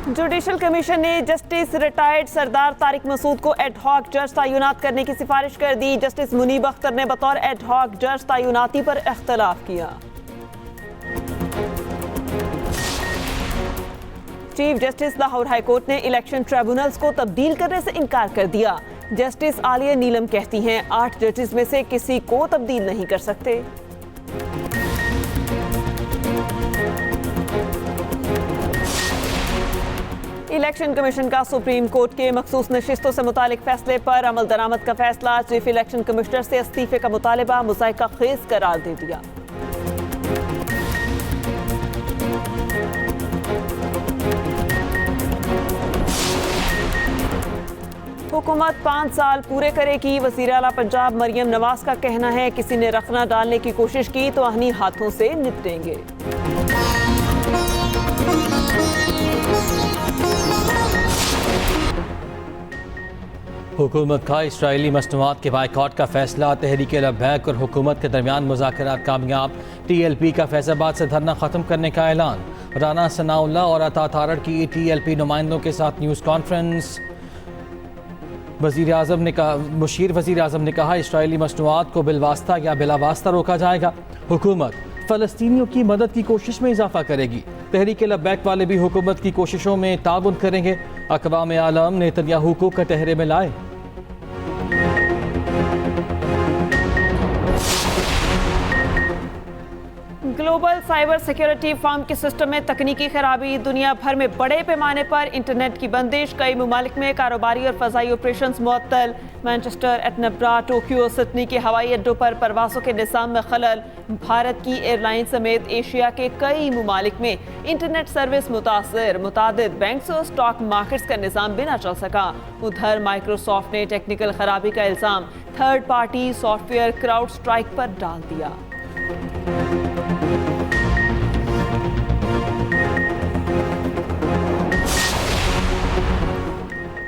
Judicial commission ने justice retired सरदार तारिक मसूद को ad hoc जज तैनात करने की सिफारिश कर दी। जस्टिस मुनीब अख्तर ने बतौर एड हॉक जज तैनाती पर इख्तलाफ किया। Chief justice Lahore high court ने इलेक्शन ट्रिब्यूनल्स को तब्दील करने से इनकार कर दिया। जस्टिस आलिया नीलम कहती हैं 8 जजेस में से किसी को तब्दील नहीं कर सकते। इलेक्शन कमीशन का सुप्रीम कोर्ट के मखसूस नशिस्तों से मुतालिक फैसले पर अमल दरामद का फैसला। चीफ इलेक्शन कमिश्नर से इस्तीफे का मुतालिबा मुज़ायका खेज करार दे दिया। हुकूमत 5 साल पूरे करेगी। वज़ीर आला पंजाब मरियम नवाज का कहना है किसी ने रखना डालने की कोशिश की तो अहनी हाथों से निपटेंगे। हुकूमत का इसराइली मसनूआत के बाइकॉट का फैसला। तहरीक लब्बैक और हुकूमत के दरमियान मुज़ाकरात कामयाब। TLP का फैज़ाबाद से धरना ख़त्म करने का ऐलान। राना सनाउल्लाह और अता तारड़ की TLP नुमाइंदों के साथ न्यूज़ कॉन्फ्रेंस। मुशीर वज़ीर आज़म ने कहा इसराइली मसनूआत को बिलवास्ता या बिलावास्ता रोका जाएगा। हुकूमत फ़लस्तीनियों की मदद की कोशिश में इजाफा करेगी। तहरीक लब्बैक वाले भी हुकूमत की कोशिशों में ताउन करेंगे। अक़वाम आलम नेतन्याहू को कटहरे में लाए। ग्लोबल साइबर सिक्योरिटी फर्म के सिस्टम में तकनीकी खराबी। दुनिया भर में बड़े पैमाने पर इंटरनेट की बंदिश। कई ममालिक में कारोबारी और फ़ज़ाई ऑपरेशंस मुअत्तल। मैनचेस्टर, एटनबरा, टोक्यो, सिडनी के हवाई अड्डों पर परवाज़ों के निज़ाम में खलल। भारत की एयरलाइन समेत एशिया के कई ममालिक में इंटरनेट सर्विस मुतासर। मुतादिद बैंक्स और स्टॉक मार्केट्स का निज़ाम भी न चल सका। उधर माइक्रोसॉफ्ट ने टेक्निकल खराबी का इल्ज़ाम third party software crowd strike पर डाल दिया।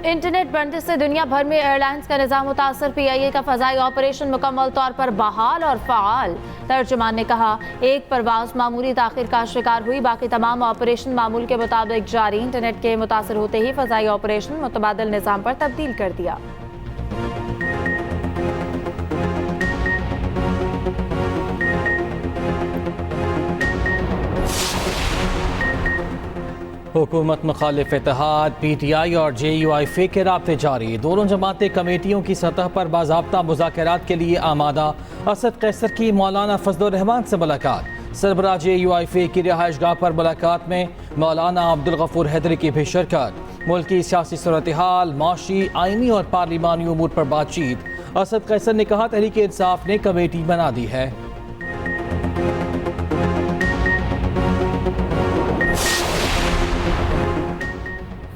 इंटरनेट बंदिश से दुनिया भर में एयरलाइंस का निज़ाम मुतासर। PIA का फ़ज़ाई ऑपरेशन मुकम्मल तौर पर बहाल और फ़ाल। तर्जुमान ने कहा एक परवाज़ मामूली ताख़ीर का शिकार हुई, बाकी तमाम ऑपरेशन मामूल के मुताबिक जारी। इंटरनेट के मुतासर होते ही फ़ज़ाई ऑपरेशन मुतबादिल निज़ाम पर तब्दील कर दिया। हुकूमत मुखालिफ इत्तेहाद PTI और JUIF के राब्ते जारी। दोनों जमातें कमेटियों की सतह पर बाज़ाब्ता मुज़ाकरात के लिए आमादा। असद कैसर की मौलाना फजलुर रहमान से मुलाकात। सरबराह JUIF की रिहाइशगाह पर मुलाकात में मौलाना अब्दुल गफूर हैदरी की भी शिरकत। मुल्क की सियासी सूरत हाल, माशी, आइनी और पार्लिमानी उमूर पर बातचीत। असद कैसर ने कहा तहरीक इंसाफ ने कमेटी बना दी है।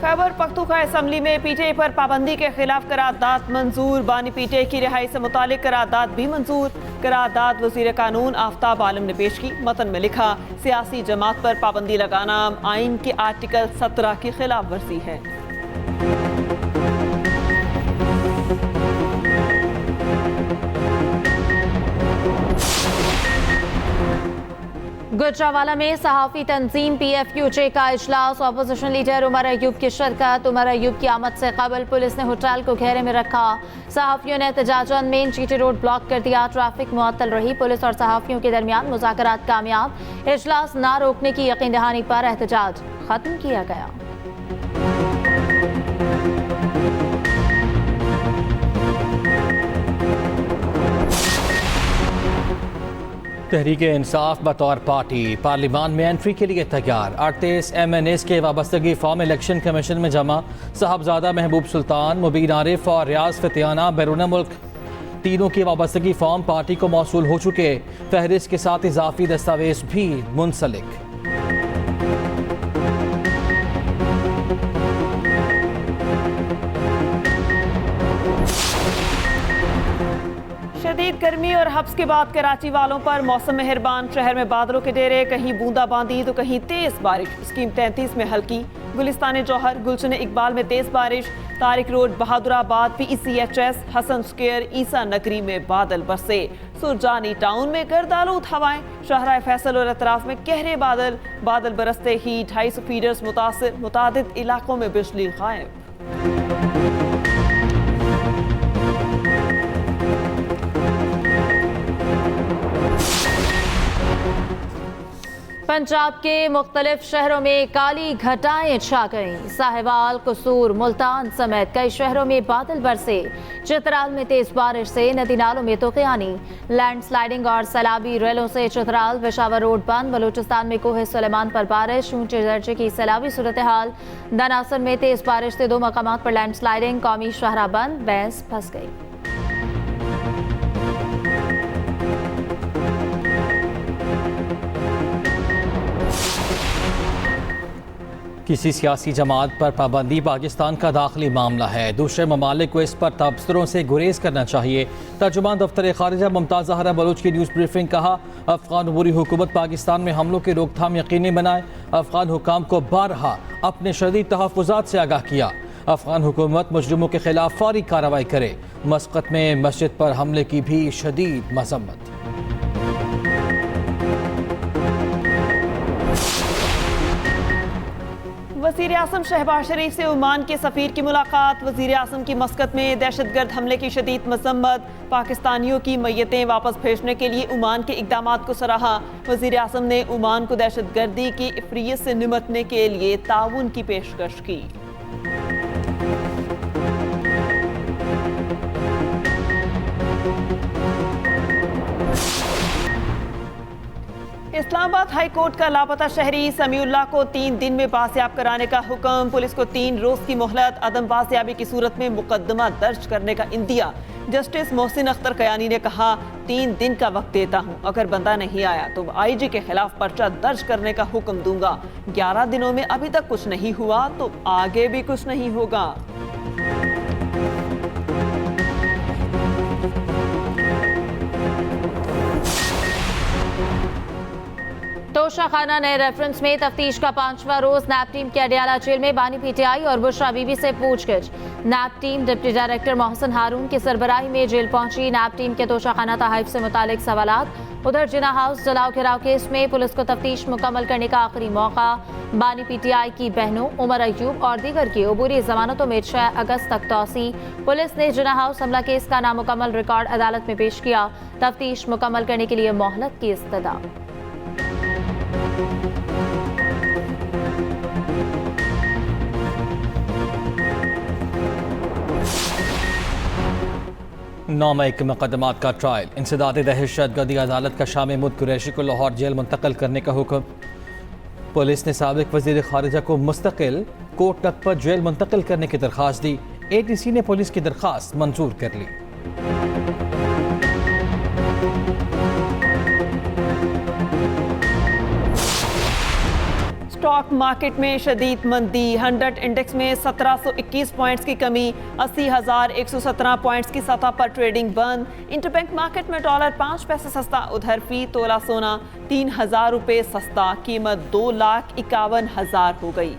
खैबर पख्तूनख्वा असम्बली में PTI पर पाबंदी के खिलाफ करारदाद मंजूर। बानी PTI की रिहाई से मुतालिक करारदाद भी मंजूर। करारदाद वज़ीर कानून आफ्ताब आलम ने पेश की। मतन में लिखा सियासी जमात पर पाबंदी लगाना आइन के आर्टिकल 17 की खिलाफ वर्जी है। गुजरावाला में सहाफ़ी तंजीम PFUJ का इजलास। अपोजिशन लीडर उमर अयूब की शिरकत। उमर अयूब की आमद से कबल पुलिस ने होटल को घेरे में रखा। सहाफ़ियों ने एहतजाजन मेन GT रोड ब्लॉक कर दिया। ट्रैफिक मुअत्तल रही। पुलिस और सहाफ़ियों के दरमियान मुज़ाकरात कामयाब। इजलास ना रोकने की यकीन दहानी पर एहतजाज खत्म किया गया। तहरीक इंसाफ बतौर पार्टी पार्लिमान में एंट्री के लिए तैयार। 38 MNAs के वाबस्तगी फॉर्म इलेक्शन कमीशन में जमा। साहबजादा महबूब सुल्तान, मुबीन आरिफ और रियाज फतियाना बैरून मुल्क तीनों की वाबस्तगी फॉर्म पार्टी को मौसूल हो चुके। फहरिस्त के साथ इजाफी दस्तावेज भी मुंसलिक। शदीद गर्मी और हब्स के बाद कराची वालों पर मौसम मेहरबान। शहर में बादलों के डेरे, कहीं बूंदाबांदी तो कहीं तेज बारिश। स्कीम 33 में हल्की गुलिस्तान जौहर, गुलशन इकबाल में तेज बारिश, Tariq road, Bahadurabad, PECHS, Hasan square, Eisa Nagri में बादल बरसे। सुरजानी टाउन में गर्दालूद हवाएं, शाहराह फैसल और अतराफ में गहरे बादल बरसते ही 250 फीडर्स मुतासिर, मुतादिद इलाकों में बिजली गायब। पंजाब के मुख्तलिफ शहरों में काली घटाएं छा गईं। साहिवाल, कसूर, मुल्तान समेत कई शहरों में बादल बरसे। चित्राल में तेज बारिश से नदी नालों में तूफ़ानी, लैंडस्लाइडिंग और सैलाबी रेलों से चित्राल पेशावर रोड बंद। बलूचिस्तान में कोहे सुलेमान पर बारिश, ऊंचे दर्जे की सैलाबी सूरत हाल। दनासर में तेज बारिश से 2 मकामात पर लैंडस्लाइडिंग, कौमी शाहरा बंद, भैंस फंस गई। किसी सियासी जमात पर पाबंदी पाकिस्तान का दाखिली मामला है, दूसरे ममालिक को इस पर तबसरों से गुरेज करना चाहिए। तर्जुमान दफ्तर खारिजा मुमताज़ ज़हरा बलोच की न्यूज़ ब्रीफिंग। कहा, अफगान अबूरी हुकूमत पाकिस्तान में हमलों की रोकथाम यकीनी बनाए। अफगान हुकाम को बारहा अपने शदीद तहफ़्फ़ुज़ात से आगाह किया। अफगान हुकूमत मुजरिमों के खिलाफ फौरी कार्रवाई करे। मस्कत में मस्जिद पर हमले की भी शदीद मज़म्मत। वज़ीर आज़म शहबाज शरीफ से ओमान के सफ़ीर की मुलाकात। वज़ीर आज़म की मस्कत में दहशतगर्द हमले की शदीद मज़म्मत। पाकिस्तानियों की मैयतें वापस भेजने के लिए ओमान के इक़दामात को सराहा। वज़ीर आज़म ने ओमान को दहशतगर्दी की इफ़रियत से निमटने के लिए ताउन की पेशकश की। इस्लामाबाद हाई कोर्ट का लापता शहरी समीउल्लाह को 3 दिन में बासियाब कराने का हुक्म। पुलिस को 3 रोज की मोहलत, अदम बासियाबी की सूरत में मुकदमा दर्ज करने का इंदिया। जस्टिस मोहसिन अख्तर कयानी ने कहा, 3 दिन का वक्त देता हूं, अगर बंदा नहीं आया तो IG के खिलाफ पर्चा दर्ज करने का हुक्म दूंगा। 11 दिनों में अभी तक कुछ नहीं हुआ तो आगे भी कुछ नहीं होगा। तोशाखाना नए रेफरेंस में तफ्तीश का 5वां रोज। नैब टीम के अडियाला जेल में बानी PTI और बुशरा बीबी से पूछगिछ। नैब टीम डिप्टी डायरेक्टर मोहसिन हारून की सरबराही में जेल पहुंची। नैब टीम के तोशाखाना तहाइफ से मुतालिक सवालात। उधर जिना हाउस जलाओ घिराव केस में पुलिस को तफ्तीश मुकम्मल करने का आखिरी मौका। बानी PTI की बहनों उमर अयूब और दीगर की अबूरी जमानतों में 6 अगस्त तक तौसी। पुलिस ने जिना हाउस हमला केस का नामुकम्मल रिकॉर्ड अदालत में पेश किया। तफ्तीश मुकम्मल करने के लिए मोहलत की इस्तदा। नौ मई के मुकदमात का ट्रायल। इंसदाद दहशत गर्दी अदालत का शाम महमूद कुरैशी को लाहौर जेल मुंतकिल करने का हुक्म। पुलिस ने साबिक वजीर खारिजा को मुस्तकिल कोर्ट तक पर जेल मुंतकिल करने की दरख्वास्त दी। ATC ने पुलिस की दरख्वास्त मंजूर कर ली। स्टॉक मार्केट में शदीद मंदी। 100 इंडेक्स में 1721 पॉइंट्स की कमी, 80,117 पॉइंट्स की सतह पर ट्रेडिंग बंद। इंटरबैंक मार्केट में डॉलर 5 पैसे सस्ता। उधर फी तोला सोना 3,000 रुपये सस्ता, कीमत 2,51,000 हो गई।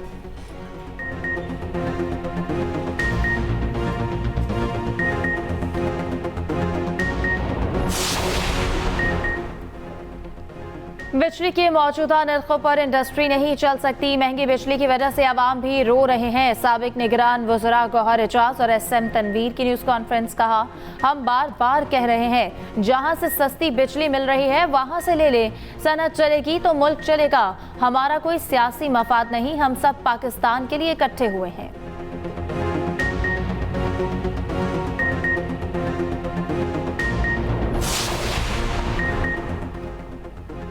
बिजली के मौजूदा नरखों पर इंडस्ट्री नहीं चल सकती। महंगी बिजली की वजह से आवाम भी रो रहे हैं। साबिक निगरान वज़रा गौहर एजाज और SM तनवीर की न्यूज़ कॉन्फ्रेंस। कहा, हम बार बार कह रहे हैं, जहां से सस्ती बिजली मिल रही है वहां से ले लें। सनत चलेगी तो मुल्क चलेगा। हमारा कोई सियासी मफाद नहीं, हम सब पाकिस्तान के लिए इकट्ठे हुए हैं।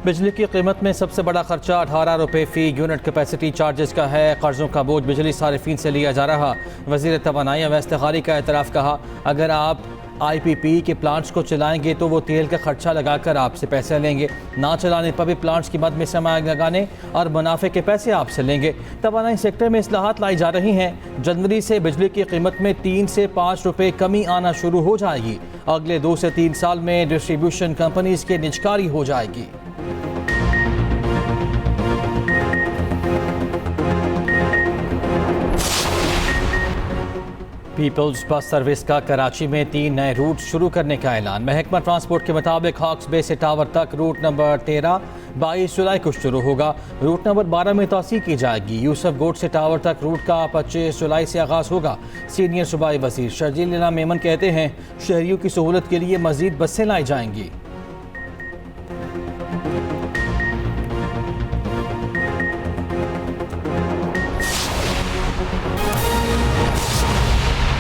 बिजली की कीमत में सबसे बड़ा खर्चा 18 रुपये फ़ी यूनिट कैपेसिटी चार्जेस का है। कर्जों का बोझ बिजली सारिफीन से लिया जा रहा। वज़ीर तवानाई व इस्तिखारी का एतराफ़। कहा, अगर आप IPP के प्लांट्स को चलाएंगे तो वो तेल का खर्चा लगाकर आपसे पैसे लेंगे, ना चलाने पर भी प्लांट्स की मद में सरमाया लगाने और मुनाफे के पैसे आपसे लेंगे। तवानाई सेक्टर में इस्लाहात लाई जा रही हैं। जनवरी से बिजली की कीमत में 3 से 5 रुपये कमी आना शुरू हो जाएगी। अगले 2 से 3 साल में डिस्ट्रीब्यूशन कंपनीज की निजकारी हो जाएगी। पीपल्स बस सर्विस का कराची में 3 नए रूट शुरू करने का ऐलान। महकमा ट्रांसपोर्ट के मुताबिक हॉक्स बे से टावर तक रूट नंबर 13 22 जुलाई को शुरू होगा। रूट नंबर 12 में तोसी की जाएगी। यूसुफ गोट से टावर तक रूट का 25 जुलाई से आगाज़ होगा। सीनियर सूबाई वज़ीर शर्जील मेमन कहते हैं शहरियों की सहूलत के लिए मज़ीद बसें लाई जाएंगी।